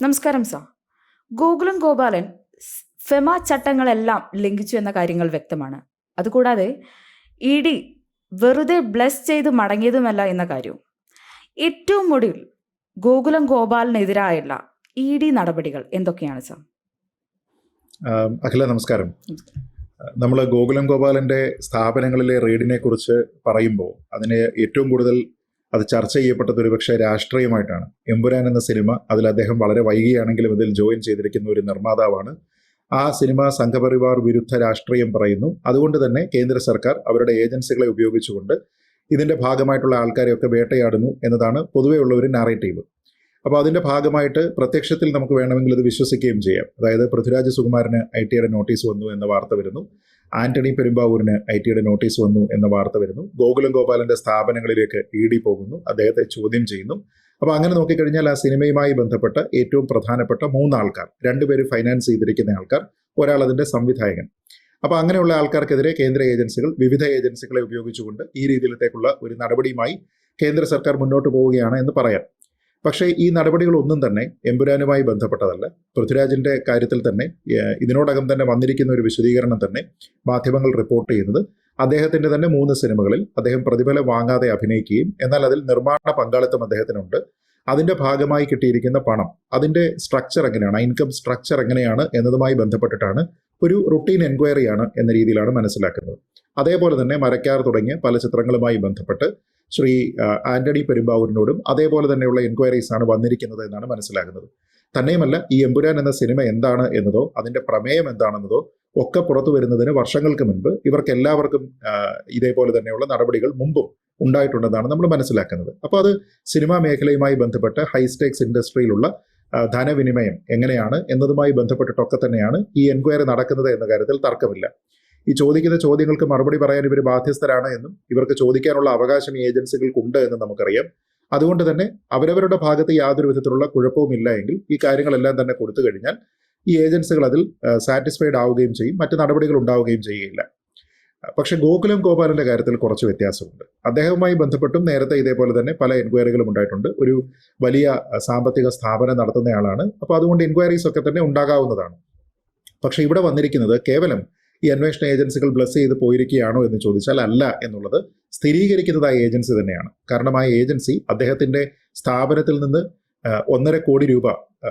നമസ്കാരം sir. Gokulam Gopalan FEMA ചട്ടങ്ങളെല്ലാം ലംഘിച്ചു എന്ന കാര്യങ്ങൾ വ്യക്തമാണ്. അതുകൂടാതെ ഇ ഡി വെറുതെ ബ്ലസ് ചെയ്ത് മടങ്ങിയതുമല്ല എന്ന കാര്യവും. ഏറ്റവും ഒടുവിൽ ഗോകുലം ഗോപാലിനെതിരായുള്ള ഇ ഡി നടപടികൾ എന്തൊക്കെയാണ് സാർ? അഖില നമസ്കാരം. നമ്മൾ ഗോകുലം ഗോപാലന്റെ സ്ഥാപനങ്ങളിലെ റെയ്ഡിനെ കുറിച്ച് പറയുമ്പോൾ അതിന് ഏറ്റവും കൂടുതൽ അത് ചർച്ച ചെയ്യപ്പെട്ടത് ഒരുപക്ഷെ രാഷ്ട്രീയമായിട്ടാണ്. എമ്പുരാൻ എന്ന സിനിമ, അതിൽ അദ്ദേഹം വളരെ വൈകിയാണെങ്കിലും ഇതിൽ ജോയിൻ ചെയ്തിരിക്കുന്ന ഒരു നിർമ്മാതാവാണ്. ആ സിനിമ സംഘപരിവാർ വിരുദ്ധ രാഷ്ട്രീയം പറയുന്നു. അതുകൊണ്ട് തന്നെ കേന്ദ്ര സർക്കാർ അവരുടെ ഏജൻസികളെ ഉപയോഗിച്ചുകൊണ്ട് ഇതിന്റെ ഭാഗമായിട്ടുള്ള ആൾക്കാരെയൊക്കെ വേട്ടയാടുന്നു എന്നതാണ് പൊതുവെയുള്ള ഒരു നാറേറ്റീവ്. അപ്പോൾ അതിന്റെ ഭാഗമായിട്ട് പ്രത്യക്ഷത്തിൽ നമുക്ക് വേണമെങ്കിൽ ഇത് വിശ്വസിക്കുകയും ചെയ്യാം. അതായത് പൃഥ്വിരാജ് സുകുമാരന് ഐ.ടിയുടെ നോട്ടീസ് വന്നു എന്ന വാർത്ത വരുന്നു. ആന്റണി പെരുമ്പാവൂരിന് ഐ.ടിയുടെ നോട്ടീസ് വന്നു എന്ന വാർത്ത വരുന്നു. ഗോകുലം ഗോപാലന്റെ സ്ഥാപനങ്ങളിലേക്ക് ഇ ഡി പോകുന്നു, അദ്ദേഹത്തെ ചോദ്യം ചെയ്യുന്നു. അപ്പോൾ അങ്ങനെ നോക്കിക്കഴിഞ്ഞാൽ ആ സിനിമയുമായി ബന്ധപ്പെട്ട ഏറ്റവും പ്രധാനപ്പെട്ട 3 ആൾക്കാർ, 2 പേര് ഫൈനാൻസ് ചെയ്തിരിക്കുന്ന ആൾക്കാർ, ഒരാൾ അതിന്റെ സംവിധായകൻ. അപ്പോൾ അങ്ങനെയുള്ള ആൾക്കാർക്കെതിരെ കേന്ദ്ര ഏജൻസികൾ, വിവിധ ഏജൻസികളെ ഉപയോഗിച്ചുകൊണ്ട് ഈ രീതിയിലത്തേക്കുള്ള ഒരു നടപടിയുമായി കേന്ദ്ര സർക്കാർ മുന്നോട്ട് പോവുകയാണ് എന്ന് പറയാം. പക്ഷേ ഈ നടപടികളൊന്നും തന്നെ എമ്പുരാനുമായി ബന്ധപ്പെട്ടതല്ല. പൃഥ്വിരാജിന്റെ കാര്യത്തിൽ തന്നെ ഇതിനോടകം തന്നെ വന്നിരിക്കുന്ന ഒരു വിശദീകരണം തന്നെ മാധ്യമങ്ങൾ റിപ്പോർട്ട് ചെയ്യുന്നത്, അദ്ദേഹത്തിന്റെ തന്നെ 3 സിനിമകളിൽ അദ്ദേഹം പ്രതിഫലം വാങ്ങാതെ അഭിനയിക്കുകയും എന്നാൽ അതിൽ നിർമ്മാണ പങ്കാളിത്തം അദ്ദേഹത്തിനുണ്ട്. അതിന്റെ ഭാഗമായി കിട്ടിയിരിക്കുന്ന പണം, അതിന്റെ സ്ട്രക്ചർ എങ്ങനെയാണ്, ഇൻകം സ്ട്രക്ചർ എങ്ങനെയാണ് എന്നതുമായി ബന്ധപ്പെട്ടിട്ടാണ് ഒരു റുട്ടീൻ എൻക്വയറിയാണ് എന്ന രീതിയിലാണ് മനസ്സിലാക്കുന്നത്. അതേപോലെ തന്നെ മരക്കാർ തുടങ്ങിയ പല ചിത്രങ്ങളുമായി ബന്ധപ്പെട്ട് ശ്രീ ആന്റണി പെരുമ്പാവൂരിനോടും അതേപോലെ തന്നെയുള്ള എൻക്വയറീസ് ആണ് വന്നിരിക്കുന്നത് എന്നാണ് മനസ്സിലാക്കുന്നത്. തന്നെയുമല്ല, ഈ എമ്പുരാൻ എന്ന സിനിമ എന്താണ് എന്നതോ അതിന്റെ പ്രമേയം എന്താണെന്നതോ ഒക്കെ പുറത്തു വരുന്നതിന് വർഷങ്ങൾക്ക് മുൻപ് ഇവർക്ക് എല്ലാവർക്കും ഇതേപോലെ തന്നെയുള്ള നടപടികൾ മുമ്പും ഉണ്ടായിട്ടുണ്ടെന്നാണ് നമ്മൾ മനസ്സിലാക്കുന്നത്. അപ്പോൾ അത് സിനിമാ മേഖലയുമായി ബന്ധപ്പെട്ട് ഹൈസ്റ്റേക്സ് ഇൻഡസ്ട്രിയിലുള്ള ധനവിനിമയം എങ്ങനെയാണ് എന്നതുമായി ബന്ധപ്പെട്ടിട്ടൊക്കെ തന്നെയാണ് ഈ എൻക്വയറി നടക്കുന്നത് എന്ന കാര്യത്തിൽ തർക്കമില്ല. ഈ ചോദിക്കുന്ന ചോദ്യങ്ങൾക്ക് മറുപടി പറയാൻ ഇവർ ബാധ്യസ്ഥരാണ് എന്നും ഇവർക്ക് ചോദിക്കാനുള്ള അവകാശം ഈ ഏജൻസികൾക്കുണ്ട് എന്നും നമുക്കറിയാം. അതുകൊണ്ട് തന്നെ അവരവരുടെ ഭാഗത്ത് യാതൊരു വിധത്തിലുള്ള കുഴപ്പവുമില്ല എങ്കിൽ ഈ കാര്യങ്ങളെല്ലാം തന്നെ കൊടുത്തു കഴിഞ്ഞാൽ ഈ ഏജൻസികൾ അതിൽ സാറ്റിസ്ഫൈഡ് ആവുകയും ചെയ്യും, മറ്റു നടപടികൾ ഉണ്ടാവുകയും ചെയ്യുകയില്ല. പക്ഷെ ഗോകുലം ഗോപാലന്റെ കാര്യത്തിൽ കുറച്ച് വ്യത്യാസമുണ്ട്. അദ്ദേഹവുമായി ബന്ധപ്പെട്ടും നേരത്തെ ഇതേപോലെ തന്നെ പല എൻക്വയറികളും ഉണ്ടായിട്ടുണ്ട്. ഒരു വലിയ സാമ്പത്തിക സ്ഥാപനം നടത്തുന്നയാളാണ്. അപ്പോൾ അതുകൊണ്ട് എൻക്വയറീസ് ഒക്കെ തന്നെ ഉണ്ടാകാവുന്നതാണ്. പക്ഷെ ഇവിടെ വന്നിരിക്കുന്നത് കേവലം ഈ അന്വേഷണ ഏജൻസികൾ ബ്ലസ് ചെയ്ത് പോയിരിക്കുകയാണോ എന്ന് ചോദിച്ചാൽ അല്ല എന്നുള്ളത് സ്ഥിരീകരിക്കുന്നത് ആ ഏജൻസി തന്നെയാണ്. കാരണം ആ ഏജൻസി അദ്ദേഹത്തിന്റെ സ്ഥാപനത്തിൽ നിന്ന് 1.5 കോടി രൂപ,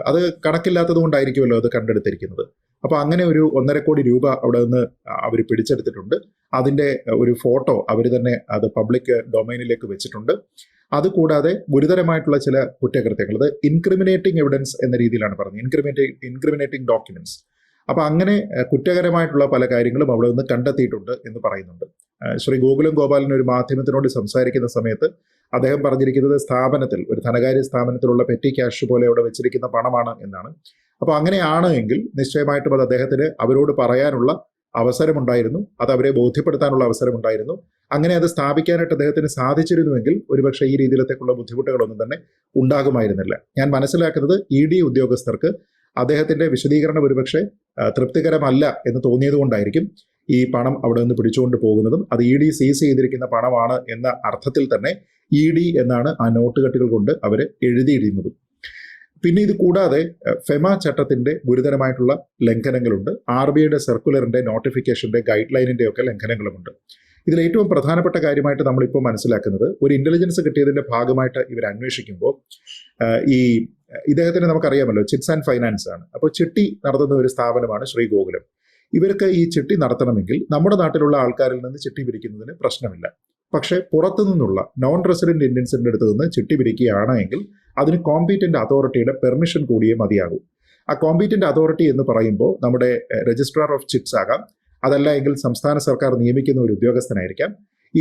അത് കണക്കില്ലാത്തത് കൊണ്ടായിരിക്കുമല്ലോ അത് കണ്ടെടുത്തിരിക്കുന്നത്. അപ്പോൾ അങ്ങനെ ഒരു 1.5 കോടി രൂപ അവിടെ നിന്ന് അവർ പിടിച്ചെടുത്തിട്ടുണ്ട്. അതിന്റെ ഒരു ഫോട്ടോ അവർ തന്നെ അത് പബ്ലിക് ഡൊമൈനിലേക്ക് വെച്ചിട്ടുണ്ട്. അതുകൂടാതെ ഗുരുതരമായിട്ടുള്ള ചില കുറ്റകൃത്യങ്ങൾ, അത് ഇൻക്രിമിനേറ്റിംഗ് എവിഡൻസ് എന്ന രീതിയിലാണ് പറഞ്ഞത്, ഇൻക്രിമിനേറ്റിംഗ് ഡോക്യുമെന്റ്സ്. അപ്പൊ അങ്ങനെ കുറ്റകരമായിട്ടുള്ള പല കാര്യങ്ങളും അവിടെ നിന്ന് കണ്ടെത്തിയിട്ടുണ്ട് എന്ന് പറയുന്നുണ്ട്. ശ്രീ ഗോകുലം ഗോപാലൻ ഒരു മാധ്യമത്തിനോട് സംസാരിക്കുന്ന സമയത്ത് അദ്ദേഹം പറഞ്ഞിരിക്കുന്നത് സ്ഥാപനത്തിൽ, ഒരു ധനകാര്യ സ്ഥാപനത്തിലുള്ള പെറ്റി ക്യാഷ് പോലെ അവിടെ വെച്ചിരിക്കുന്ന പണമാണ് എന്നാണ്. അപ്പൊ അങ്ങനെയാണ് എങ്കിൽ നിശ്ചയമായിട്ടും അത് അദ്ദേഹത്തിന് അവരോട് പറയാനുള്ള അവസരമുണ്ടായിരുന്നു, അത് അവരെ ബോധ്യപ്പെടുത്താനുള്ള അവസരമുണ്ടായിരുന്നു. അങ്ങനെ അത് സ്ഥാപിക്കാനായിട്ട് അദ്ദേഹത്തിന് സാധിച്ചിരുന്നുവെങ്കിൽ ഒരുപക്ഷെ ഈ രീതിയിലത്തേക്കുള്ള ബുദ്ധിമുട്ടുകളൊന്നും തന്നെ ഉണ്ടാകുമായിരുന്നില്ല. ഞാൻ മനസ്സിലാക്കുന്നത് ഇ ഡി ഉദ്യോഗസ്ഥർക്ക് അദ്ദേഹത്തിന്റെ വിശദീകരണം ഒരുപക്ഷെ തൃപ്തികരമല്ല എന്ന് തോന്നിയത് കൊണ്ടായിരിക്കും ഈ പണം അവിടെ നിന്ന് പിടിച്ചുകൊണ്ട് പോകുന്നതും അത് ഇ ഡി സീസ് ചെയ്തിരിക്കുന്ന പണമാണ് എന്ന അർത്ഥത്തിൽ തന്നെ ഇ ഡി എന്നാണ് ആ നോട്ടുകെട്ടുകൾ കൊണ്ട് അവർ എഴുതിയിരുന്നതും. പിന്നെ ഇത് കൂടാതെ ഫെമ ചട്ടത്തിന്റെ ഗുരുതരമായിട്ടുള്ള ലംഘനങ്ങളുണ്ട്. RBIയുടെ സർക്കുലറിന്റെ, നോട്ടിഫിക്കേഷന്റെ, ഗൈഡ് ലൈനിന്റെ ഒക്കെ ലംഘനങ്ങളുമുണ്ട്. ഇതിൽ ഏറ്റവും പ്രധാനപ്പെട്ട കാര്യമായിട്ട് നമ്മളിപ്പോൾ മനസ്സിലാക്കുന്നത്, ഒരു ഇന്റലിജൻസ് കിട്ടിയതിന്റെ ഭാഗമായിട്ട് ഇവർ അന്വേഷിക്കുമ്പോൾ ഈ ഇദ്ദേഹത്തിന് നമുക്കറിയാമല്ലോ ചിറ്റ്സ് ആൻഡ് ഫൈനാൻസ് ആണ്. അപ്പോൾ ചിട്ടി നടത്തുന്ന ഒരു സ്ഥാപനമാണ് ശ്രീ ഗോകുലം. ഇവർക്ക് ഈ ചിട്ടി നടത്തണമെങ്കിൽ നമ്മുടെ നാട്ടിലുള്ള ആൾക്കാരിൽ നിന്ന് ചിട്ടി പിരിക്കുന്നതിന് പ്രശ്നമില്ല. പക്ഷേ പുറത്തു നിന്നുള്ള നോൺ റെസിഡന്റ് ഇന്ത്യൻസിന്റെ അടുത്ത് നിന്ന് ചിട്ടി പിരിക്കുകയാണ് എങ്കിൽ അതിന് കോമ്പീറ്റന്റ് അതോറിറ്റിയുടെ പെർമിഷൻ കൂടിയേ മതിയാകൂ. ആ കോമ്പീറ്റന്റ് അതോറിറ്റി എന്ന് പറയുമ്പോൾ നമ്മുടെ രജിസ്ട്രാർ ഓഫ് ചിറ്റ്സ് ആകാം, അതല്ല എങ്കിൽ സംസ്ഥാന സർക്കാർ നിയമിക്കുന്ന ഒരു ഉദ്യോഗസ്ഥനായിരിക്കാം.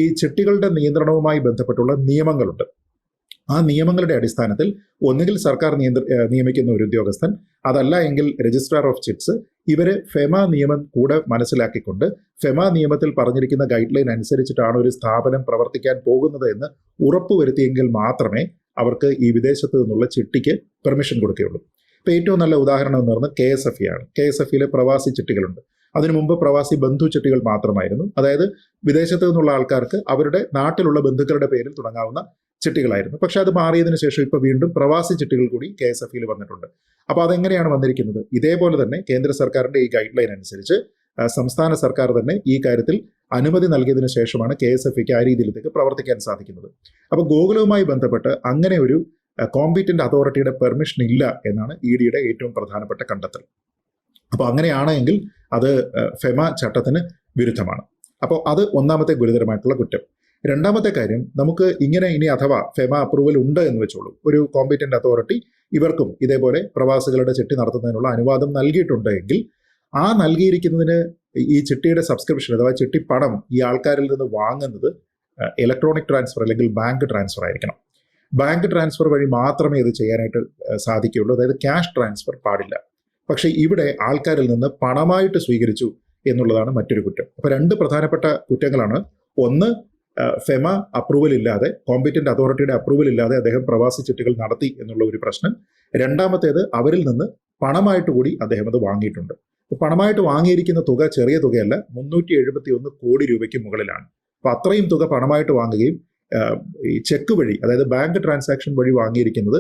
ഈ ചിട്ടികളുടെ നിയന്ത്രണവുമായി ബന്ധപ്പെട്ടുള്ള നിയമങ്ങളുണ്ട്. ആ നിയമങ്ങളുടെ അടിസ്ഥാനത്തിൽ ഒന്നുകിൽ സർക്കാർ നിയമിക്കുന്ന ഒരു ഉദ്യോഗസ്ഥൻ, അതല്ല എങ്കിൽ രജിസ്ട്രാർ ഓഫ് ചിറ്റ്സ്, ഇവര് ഫെമ നിയമം കൂടെ മനസ്സിലാക്കിക്കൊണ്ട് ഫെമ നിയമത്തിൽ പറഞ്ഞിരിക്കുന്ന ഗൈഡ് ലൈൻ അനുസരിച്ചിട്ടാണ് ഒരു സ്ഥാപനം പ്രവർത്തിക്കാൻ പോകുന്നത് എന്ന് ഉറപ്പുവരുത്തിയെങ്കിൽ മാത്രമേ അവർക്ക് ഈ വിദേശത്ത് നിന്നുള്ള ചിട്ടിക്ക് പെർമിഷൻ കൊടുക്കുകയുള്ളൂ. ഇപ്പൊ ഏറ്റവും നല്ല ഉദാഹരണം എന്ന് പറഞ്ഞാൽ KSFE ആണ്. KSFEയിലെ പ്രവാസി ചിട്ടികളുണ്ട്. അതിനു മുമ്പ് പ്രവാസി ബന്ധു ചിട്ടികൾ മാത്രമായിരുന്നു. അതായത് വിദേശത്ത് നിന്നുള്ള ആൾക്കാർക്ക് അവരുടെ നാട്ടിലുള്ള ബന്ധുക്കളുടെ പേരിൽ തുടങ്ങാവുന്ന ചിട്ടികളായിരുന്നു. പക്ഷെ അത് മാറിയതിനു ശേഷം ഇപ്പോൾ വീണ്ടും പ്രവാസി ചിട്ടികൾ കൂടി KSFEയിൽ വന്നിട്ടുണ്ട്. അപ്പോൾ അതെങ്ങനെയാണ് വന്നിരിക്കുന്നത്? ഇതേപോലെ തന്നെ കേന്ദ്ര സർക്കാരിന്റെ ഈ ഗൈഡ് ലൈൻ അനുസരിച്ച് സംസ്ഥാന സർക്കാർ തന്നെ ഈ കാര്യത്തിൽ അനുമതി നൽകിയതിനു ശേഷമാണ് KSFEക്ക് ആ രീതിയിലേക്ക് പ്രവർത്തിക്കാൻ സാധിക്കുന്നത്. അപ്പോൾ ഗോകുലവുമായി ബന്ധപ്പെട്ട് അങ്ങനെ ഒരു കോമ്പീറ്റന്റ് അതോറിറ്റിയുടെ പെർമിഷൻ ഇല്ല എന്നാണ് EDയുടെ ഏറ്റവും പ്രധാനപ്പെട്ട കണ്ടെത്തൽ. അപ്പോൾ അങ്ങനെയാണെങ്കിൽ അത് ഫെമ ചട്ടത്തിന് വിരുദ്ധമാണ്. അപ്പോൾ അത് ഒന്നാമത്തെ ഗുരുതരമായിട്ടുള്ള കുറ്റം. രണ്ടാമത്തെ കാര്യം, നമുക്ക് ഇങ്ങനെ ഇനി അഥവാ ഫെമ അപ്രൂവൽ ഉണ്ട് എന്ന് വെച്ചോളൂ, ഒരു കോമ്പീറ്റന്റ് അതോറിറ്റി ഇവർക്കും ഇതേപോലെ പ്രവാസികളുടെ ചിട്ടി നടത്തുന്നതിനുള്ള അനുവാദം നൽകിയിട്ടുണ്ട് എങ്കിൽ ആ നൽകിയിരിക്കുന്നതിന് ഈ ചിട്ടിയുടെ സബ്സ്ക്രിപ്ഷൻ അഥവാ ചിട്ടി പണം ഈ ആൾക്കാരിൽ നിന്ന് വാങ്ങുന്നത് ഇലക്ട്രോണിക് ട്രാൻസ്ഫർ അല്ലെങ്കിൽ ബാങ്ക് ട്രാൻസ്ഫർ ആയിരിക്കണം. ബാങ്ക് ട്രാൻസ്ഫർ വഴി മാത്രമേ ഇത് ചെയ്യാനായിട്ട് സാധിക്കുകയുള്ളൂ. അതായത് ക്യാഷ് ട്രാൻസ്ഫർ പാടില്ല. പക്ഷേ ഇവിടെ ആൾക്കാരിൽ നിന്ന് പണമായിട്ട് സ്വീകരിച്ചു എന്നുള്ളതാണ് മറ്റൊരു കുറ്റം. അപ്പോൾ രണ്ട് പ്രധാനപ്പെട്ട കുറ്റങ്ങളാണ്. ഒന്ന്, ഫെമ അപ്രൂവൽ ഇല്ലാതെ, കോമ്പീറ്റന്റ് അതോറിറ്റിയുടെ അപ്രൂവൽ ഇല്ലാതെ അദ്ദേഹം പ്രവാസി ചിട്ടികൾ നടത്തി എന്നുള്ള ഒരു പ്രശ്നം. രണ്ടാമത്തേത്, അവരിൽ നിന്ന് പണമായിട്ട് കൂടി അദ്ദേഹം അത് വാങ്ങിയിട്ടുണ്ട്. പണമായിട്ട് വാങ്ങിയിരിക്കുന്ന തുക ചെറിയ തുകയല്ല, 371 കോടി രൂപയ്ക്ക് മുകളിലാണ്. അപ്പോൾ അത്രയും തുക പണമായിട്ട് വാങ്ങുകയും ഈ ചെക്ക് വഴി, അതായത് ബാങ്ക് ട്രാൻസാക്ഷൻ വഴി വാങ്ങിയിരിക്കുന്നത്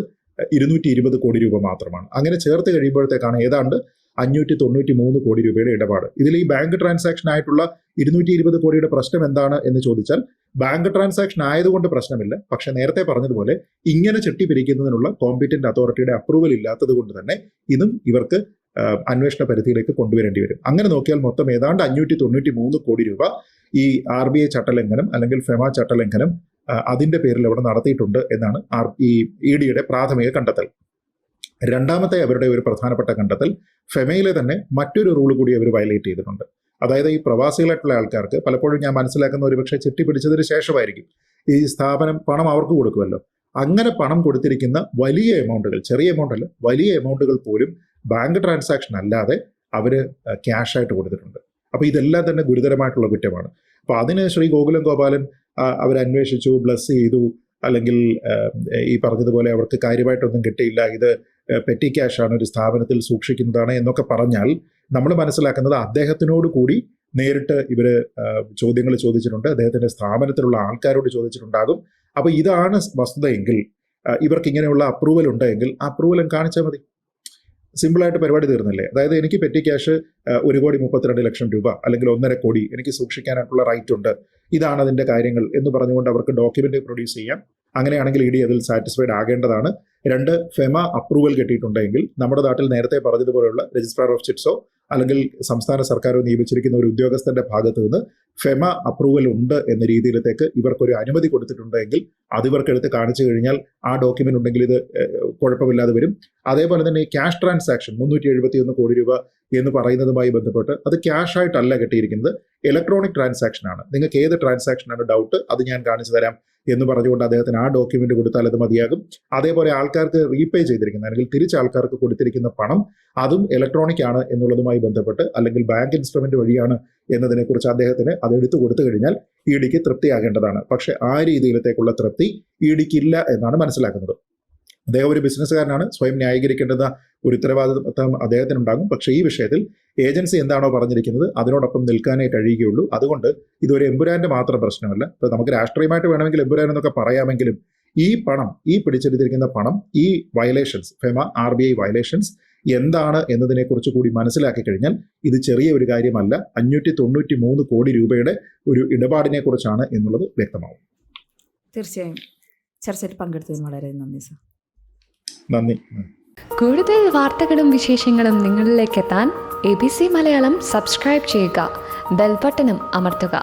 220 കോടി രൂപ മാത്രമാണ്. അങ്ങനെ ചേർത്ത് കഴിയുമ്പോഴത്തേക്കാണ് ഏതാണ്ട് 593 കോടി രൂപയുടെ ഇടപാട്. ഇതിൽ ഈ ബാങ്ക് ട്രാൻസാക്ഷൻ ആയിട്ടുള്ള 220 കോടിയുടെ പ്രശ്നം എന്താണ് എന്ന് ചോദിച്ചാൽ, ബാങ്ക് ട്രാൻസാക്ഷൻ ആയതുകൊണ്ട് പ്രശ്നമില്ല. പക്ഷെ നേരത്തെ പറഞ്ഞതുപോലെ ഇങ്ങനെ ചിട്ടി പിരിക്കുന്നതിനുള്ള കോമ്പീറ്റന്റ് അതോറിറ്റിയുടെ അപ്രൂവൽ ഇല്ലാത്തത് കൊണ്ട് തന്നെ ഇതും ഇവർക്ക് അന്വേഷണ പരിധിയിലേക്ക് കൊണ്ടുവരേണ്ടി വരും. അങ്ങനെ നോക്കിയാൽ മൊത്തം ഏതാണ്ട് 593 കോടി രൂപ ഈ RBI ചട്ടലംഘനം അല്ലെങ്കിൽ ഫെമ ചട്ടലംഘനം അതിന്റെ പേരിൽ അവിടെ നടത്തിയിട്ടുണ്ട് എന്നാണ് ഈ EDയുടെ പ്രാഥമിക കണ്ടെത്തൽ. രണ്ടാമത്തെ അവരുടെ ഒരു പ്രധാനപ്പെട്ട കണ്ടെത്തൽ, ഫെമയിലെ തന്നെ മറ്റൊരു റൂൾ കൂടി അവർ വയലേറ്റ് ചെയ്തിട്ടുണ്ട്. അതായത് ഈ പ്രവാസികളായിട്ടുള്ള ആൾക്കാർക്ക് പലപ്പോഴും ഞാൻ മനസ്സിലാക്കുന്ന ഒരുപക്ഷെ ചിട്ടി പിടിച്ചതിന് ശേഷമായിരിക്കും ഈ സ്ഥാപനം പണം അവർക്ക് കൊടുക്കുമല്ലോ. അങ്ങനെ പണം കൊടുത്തിരിക്കുന്ന വലിയ എമൗണ്ടുകൾ, ചെറിയ എമൗണ്ട് അല്ല, വലിയ എമൗണ്ടുകൾ പോലും ബാങ്ക് ട്രാൻസാക്ഷൻ അല്ലാതെ അവർ ക്യാഷായിട്ട് കൊടുത്തിട്ടുണ്ട്. അപ്പോൾ ഇതെല്ലാം തന്നെ ഗുരുതരമായിട്ടുള്ള കുറ്റമാണ്. അപ്പോൾ അതിന് ശ്രീ ഗോകുലം ഗോപാലൻ അവരന്വേഷിച്ചു, ബ്ലസ് ചെയ്തു, അല്ലെങ്കിൽ ഈ പറഞ്ഞതുപോലെ അവർക്ക് കാര്യമായിട്ടൊന്നും കിട്ടിയില്ല, ഇത് പെറ്റി ക്യാഷാണ്, ഒരു സ്ഥാപനത്തിൽ സൂക്ഷിക്കുന്നതാണ് എന്നൊക്കെ പറഞ്ഞാൽ നമ്മൾ മനസ്സിലാക്കുന്നത് അദ്ദേഹത്തിനോട് കൂടി നേരിട്ട് ഇവർ ചോദ്യങ്ങൾ ചോദിച്ചിട്ടുണ്ട്, അദ്ദേഹത്തിൻ്റെ സ്ഥാപനത്തിലുള്ള ആൾക്കാരോട് ചോദിച്ചിട്ടുണ്ടാകും. അപ്പോൾ ഇതാണ് വസ്തുതയെങ്കിൽ, ഇവർക്ക് ഇങ്ങനെയുള്ള അപ്രൂവൽ ഉണ്ടെങ്കിൽ ആ അപ്രൂവൽ കാണിച്ചാൽ മതി. സിമ്പിളായിട്ട് പരിപാടി തീർന്നില്ലേ? അതായത് എനിക്ക് പെറ്റി ക്യാഷ് 1,32,00,000 രൂപ അല്ലെങ്കിൽ 1.5 കോടി എനിക്ക് സൂക്ഷിക്കാനായിട്ടുള്ള റൈറ്റ് ഉണ്ട്, ഇതാണ് അതിൻ്റെ കാര്യങ്ങൾ എന്ന് പറഞ്ഞുകൊണ്ട് അവർക്ക് ഡോക്യുമെന്റ് പ്രൊഡ്യൂസ് ചെയ്യാം. അങ്ങനെയാണെങ്കിൽ ED അതിൽ സാറ്റിസ്ഫൈഡ് ആകേണ്ടതാണ്. രണ്ട്, ഫെമ അപ്രൂവൽ കിട്ടിയിട്ടുണ്ടെങ്കിൽ നമ്മുടെ നാട്ടിൽ നേരത്തെ പറഞ്ഞതുപോലെയുള്ള രജിസ്ട്രാർ ഓഫ് ചിറ്റ്സോ അല്ലെങ്കിൽ സംസ്ഥാന സർക്കാരോ നിയമിച്ചിരിക്കുന്ന ഒരു ഉദ്യോഗസ്ഥന്റെ ഭാഗത്ത് നിന്ന് ഫെമ അപ്രൂവൽ ഉണ്ട് എന്ന രീതിയിലേക്ക് ഇവർക്കൊരു അനുമതി കൊടുത്തിട്ടുണ്ടെങ്കിൽ അത് ഇവർക്ക് എടുത്ത് കാണിച്ചു കഴിഞ്ഞാൽ ആ ഡോക്യുമെന്റ് ഉണ്ടെങ്കിൽ ഇത് കുഴപ്പമില്ലാതെ വരും. അതേപോലെ തന്നെ ഈ ക്യാഷ് ട്രാൻസാക്ഷൻ 371 കോടി രൂപ എന്ന് പറയുന്നതുമായി ബന്ധപ്പെട്ട് അത് ക്യാഷ് ആയിട്ടല്ല കിട്ടിയിരിക്കുന്നത്, ഇലക്ട്രോണിക് ട്രാൻസാക്ഷൻ ആണ്. നിങ്ങൾക്ക് ഏത് ട്രാൻസാക്ഷനാണ് ഡൗട്ട് അത് ഞാൻ കാണിച്ചു തരാം എന്ന് പറഞ്ഞുകൊണ്ട് അദ്ദേഹത്തിന് ആ ഡോക്യുമെന്റ് കൊടുത്താൽ അത് മതിയാകും. അതേപോലെ ആൾക്കാർക്ക് റീപേ ചെയ്തിരിക്കുന്ന അല്ലെങ്കിൽ തിരിച്ച് ആൾക്കാർക്ക് കൊടുത്തിരിക്കുന്ന പണം അതും ഇലക്ട്രോണിക് ആണ് എന്നുള്ളതുമായി ബന്ധപ്പെട്ട് അല്ലെങ്കിൽ ബാങ്ക് ഇൻസ്ട്രുമെന്റ് വഴിയാണ് എന്നതിനെക്കുറിച്ച് അദ്ദേഹത്തിന് അത് എടുത്തു കൊടുത്തു കഴിഞ്ഞാൽ EDക്ക് തൃപ്തിയാകേണ്ടതാണ്. പക്ഷെ ആ രീതിയിലത്തേക്കുള്ള തൃപ്തി EDക്ക് ഇല്ല എന്നാണ് മനസ്സിലാക്കുന്നത്. അദ്ദേഹം ഒരു ബിസിനസ്സുകാരനാണ്, സ്വയം ന്യായീകരിക്കേണ്ടുന്ന ഒരു ഉത്തരവാദിത്വം അദ്ദേഹത്തിനുണ്ടാകും. പക്ഷേ ഈ വിഷയത്തിൽ ഏജൻസി എന്താണോ പറഞ്ഞിരിക്കുന്നത് അതിനോടൊപ്പം നിൽക്കാനേ കഴിയുകയുള്ളൂ. അതുകൊണ്ട് ഇതൊരു എമ്പുരാന്റെ മാത്രം പ്രശ്നമല്ല. ഇപ്പോൾ നമുക്ക് രാഷ്ട്രീയമായിട്ട് വേണമെങ്കിൽ എമ്പുരാൻ എന്നൊക്കെ പറയാമെങ്കിലും ഈ പണം, ഈ പിടിച്ചെടുത്തിരിക്കുന്ന പണം, ഈ വയലേഷൻസ്, ഫെമ RBI വയലേഷൻസ് എന്താണ് എന്നതിനെക്കുറിച്ച് കൂടി മനസ്സിലാക്കി കഴിഞ്ഞാൽ ഇത് ചെറിയ ഒരു കാര്യമല്ല, 593 കോടി രൂപയുടെ ഒരു ഇടപാടിനെ കുറിച്ചാണ് എന്നുള്ളത് വ്യക്തമാവും. തീർച്ചയായും ചർച്ചയിൽ പങ്കെടുത്തതിന് വളരെ നന്ദി സർ. നന്ദി. കൂടുതൽ വാർത്തകളും വിശേഷങ്ങളും നിങ്ങളിലേക്ക് എത്താൻ ABC മലയാളം സബ്സ്ക്രൈബ് ചെയ്യുക, ബെൽ ബട്ടണും അമർത്തുക.